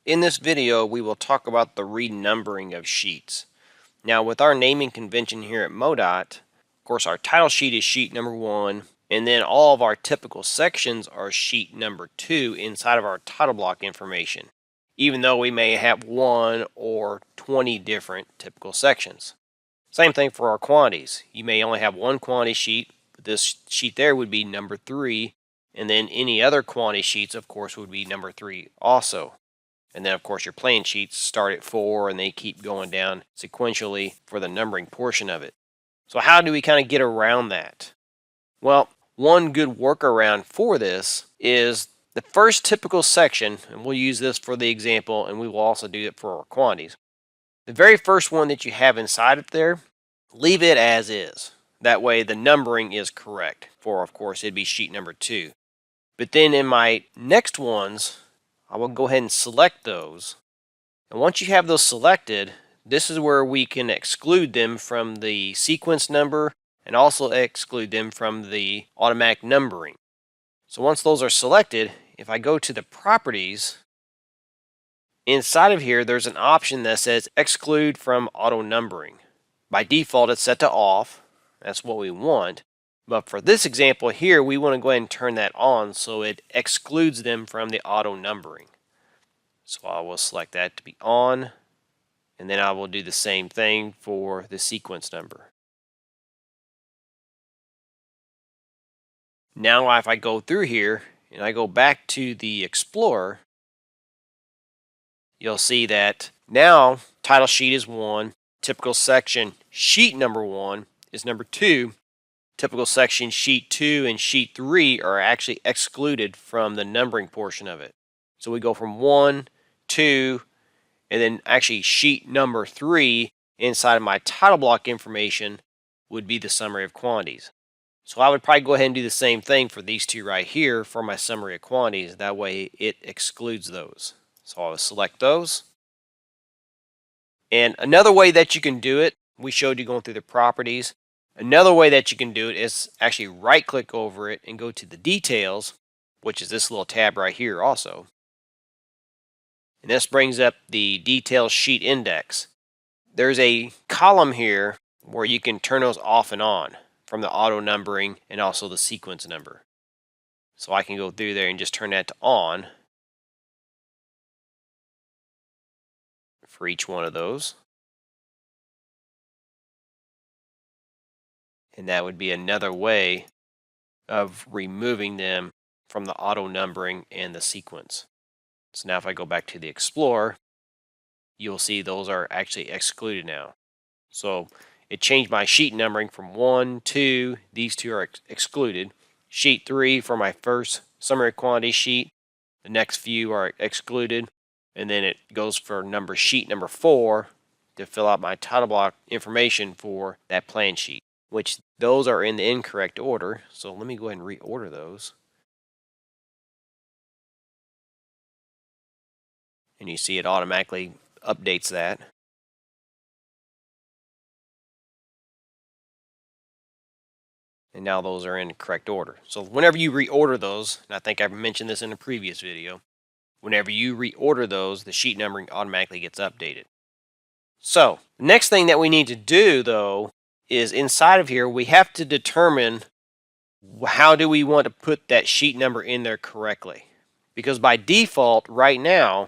In this video, we will talk about the renumbering of sheets. Now, with our naming convention here at MoDOT, of course, our title sheet is sheet number 1, and then all of our typical sections are sheet number 2 inside of our title block information, even though we may have 1 or 20 different typical sections. Same thing for our quantities. You may only have one quantity sheet, but this sheet there would be number 3, and then any other quantity sheets, of course, would be number 3 also. And then, of course, your plan sheets start at 4 and they keep going down sequentially for the numbering portion of it. So how do we kind of get around that? Well, one good workaround for this is the first typical section, and we'll use this for the example, and we will also do it for our quantities. The very first one that you have inside of there, leave it as is. That way the numbering is correct. For, of course, it'd be sheet number 2. But then in my next ones, I will go ahead and select those. And once you have those selected, this is where we can exclude them from the sequence number and also exclude them from the automatic numbering. So once those are selected, if I go to the properties, inside of here there's an option that says exclude from auto numbering. By default it's set to off. That's what we want. But for this example here, we want to go ahead and turn that on so it excludes them from the auto numbering. So I will select that to be on, and then I will do the same thing for the sequence number. Now if I go through here and I go back to the Explorer, you'll see that now title sheet is 1, typical section sheet number 1 is number 2, typical section sheet 2 and sheet 3 are actually excluded from the numbering portion of it. So we go from 1, 2, and then actually sheet number 3 inside of my title block information would be the summary of quantities. So I would probably go ahead and do the same thing for these two right here for my summary of quantities. That way it excludes those. So I'll select those. And another way that you can do it, we showed you going through the properties. Another way that you can do it is actually right click over it and go to the details, which is this little tab right here also. And this brings up the details sheet index. There's a column here where you can turn those off and on from the auto numbering and also the sequence number. So I can go through there and just turn that to on for each one of those. And that would be another way of removing them from the auto numbering and the sequence. So now if I go back to the Explorer, you'll see those are actually excluded now. So it changed my sheet numbering from 1, 2, these two are excluded. Sheet 3 for my first summary quantity sheet, the next few are excluded. And then it goes for sheet number 4 to fill out my title block information for that plan sheet, which those are in the incorrect order. So let me go ahead and reorder those. And you see it automatically updates that. And now those are in correct order. So whenever you reorder those, and I think I've mentioned this in a previous video, whenever you reorder those, the sheet numbering automatically gets updated. So the next thing that we need to do though is inside of here we have to determine how do we want to put that sheet number in there correctly. Because by default right now,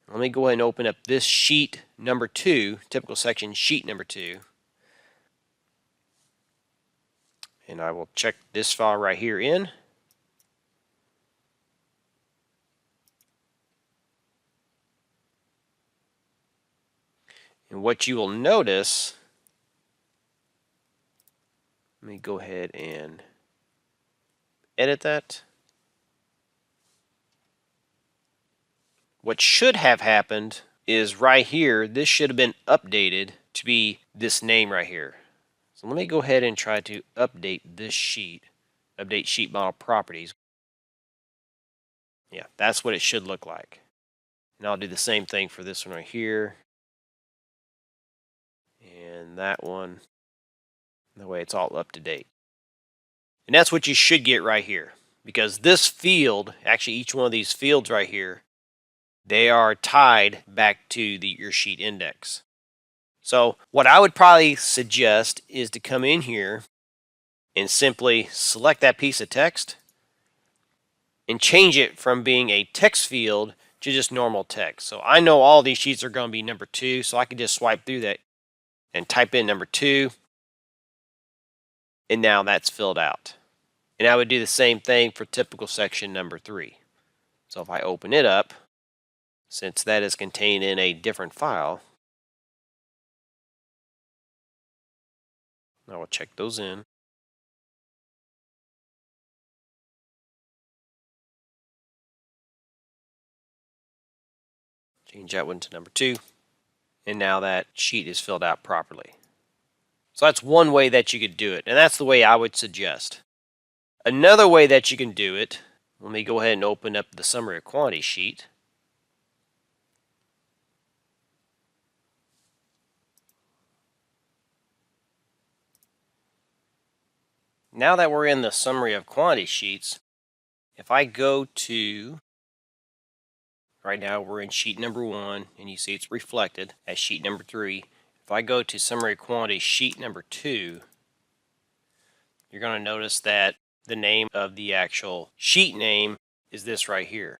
let me go ahead and open up this sheet number 2, typical section sheet number 2. And I will check this file right here in. And what you will notice, let me go ahead and edit that. What should have happened is right here, this should have been updated to be this name right here. So let me go ahead and try to update this sheet, update sheet model properties. Yeah, that's what it should look like. And I'll do the same thing for this one right here. And that one. That way it's all up to date. And that's what you should get right here. Because this field, actually each one of these fields right here, they are tied back to your sheet index. So what I would probably suggest is to come in here and simply select that piece of text and change it from being a text field to just normal text. So I know all these sheets are going to be number 2, so I can just swipe through that and type in number 2, and now that's filled out. And I would do the same thing for typical section number 3. So if I open it up, since that is contained in a different file, I will check those in. Change that one to number 2. And now that sheet is filled out properly. So that's one way that you could do it, and that's the way I would suggest. Another way that you can do it, let me go ahead and open up the summary of quantity sheet. Now that we're in the summary of quantity sheets, if I go to, right now we're in sheet number 1, and you see it's reflected as sheet number 3. If I go to summary of quantity sheet number 2, you're going to notice that the name of the actual sheet name is this right here.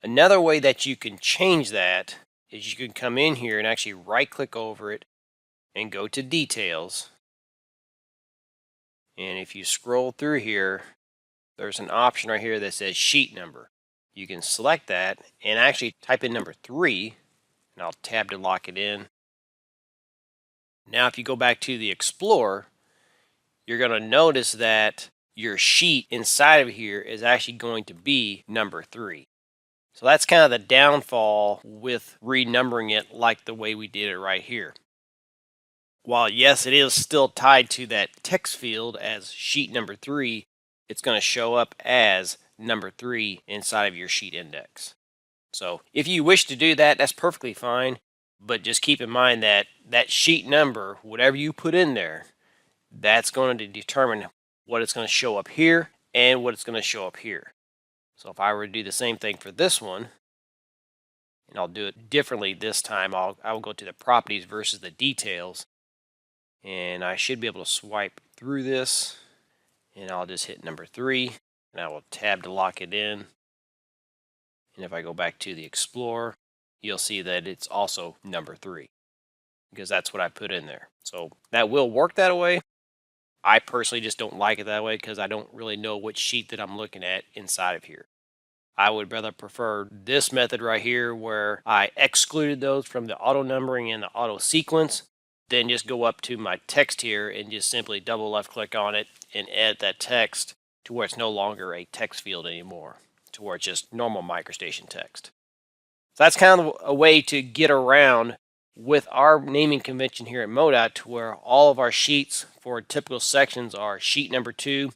Another way that you can change that is you can come in here and actually right click over it and go to details. And if you scroll through here, there's an option right here that says sheet number. You can select that and actually type in number 3, and I'll tab to lock it in. Now if you go back to the Explorer, you're going to notice that your sheet inside of here is actually going to be number 3. So that's kind of the downfall with renumbering it like the way we did it right here. While yes, it is still tied to that text field as sheet number 3, it's going to show up as number 3 inside of your sheet index. So if you wish to do that, that's perfectly fine, but just keep in mind that that sheet number, whatever you put in there, that's going to determine what it's going to show up here and what it's going to show up here. So if I were to do the same thing for this one, and I'll do it differently this time, I will go to the properties versus the details, and I should be able to swipe through this, and I'll just hit number 3, and I will tab to lock it in. And if I go back to the Explorer, you'll see that it's also number 3, because that's what I put in there. So that will work that way. I personally just don't like it that way because I don't really know which sheet that I'm looking at inside of here. I would rather prefer this method right here where I excluded those from the auto numbering and the auto sequence, then just go up to my text here and just simply double left click on it and edit that text to where it's no longer a text field anymore, to where it's just normal MicroStation text. So that's kind of a way to get around with our naming convention here at MoDOT, to where all of our sheets for typical sections are sheet number 2,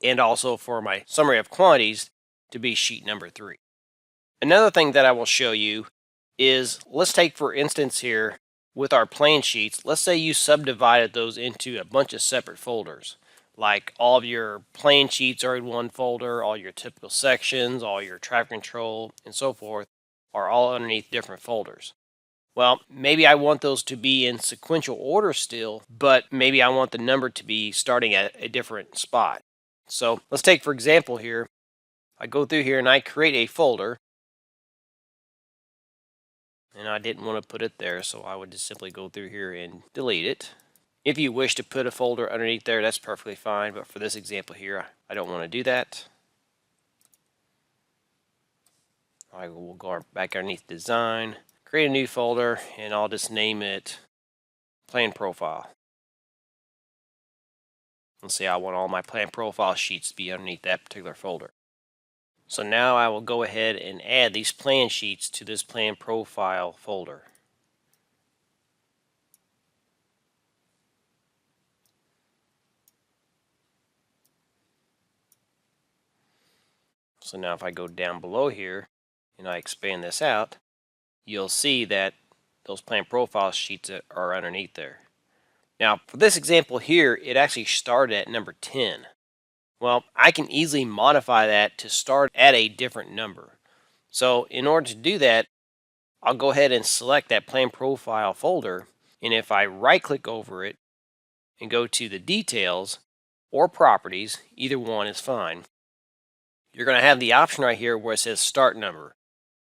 and also for my summary of quantities to be sheet number 3. Another thing that I will show you is, let's take for instance here with our plan sheets, let's say you subdivided those into a bunch of separate folders. Like all of your plan sheets are in one folder, all your typical sections, all your traffic control, and so forth are all underneath different folders. Well, maybe I want those to be in sequential order still, but maybe I want the number to be starting at a different spot. So let's take for example here, I go through here and I create a folder, and I didn't want to put it there, so I would just simply go through here and delete it. If you wish to put a folder underneath there, that's perfectly fine, but for this example here, I don't want to do that. I will go back underneath design, create a new folder, and I'll just name it plan profile. Let's say I want all my plan profile sheets to be underneath that particular folder. So now I will go ahead and add these plan sheets to this plan profile folder. So now if I go down below here and I expand this out, you'll see that those plan profile sheets are underneath there. Now for this example here, it actually started at number 10. Well, I can easily modify that to start at a different number. So in order to do that, I'll go ahead and select that plan profile folder. And if I right click over it and go to the details or properties, either one is fine, you're going to have the option right here where it says start number.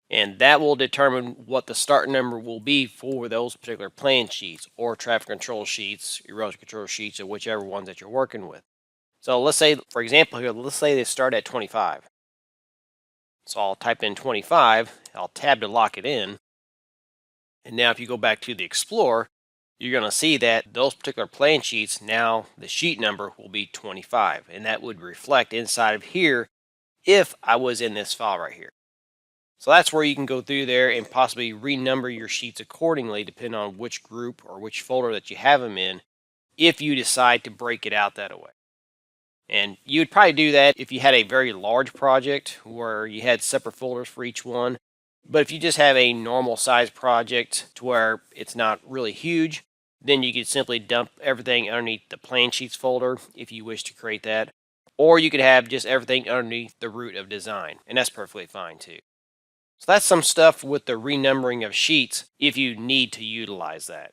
And that will determine what the start number will be for those particular plan sheets or traffic control sheets, erosion control sheets, or whichever ones that you're working with. So let's say, for example here, let's say they start at 25. So I'll type in 25, I'll tab to lock it in. And now if you go back to the Explorer, you're going to see that those particular plan sheets, now the sheet number will be 25. And that would reflect inside of here if I was in this file right here. So that's where you can go through there and possibly renumber your sheets accordingly, depending on which group or which folder that you have them in, if you decide to break it out that way. And you would probably do that if you had a very large project where you had separate folders for each one. But if you just have a normal size project to where it's not really huge, then you could simply dump everything underneath the plan sheets folder if you wish to create that. Or you could have just everything underneath the root of design, and that's perfectly fine too. So that's some stuff with the renumbering of sheets if you need to utilize that.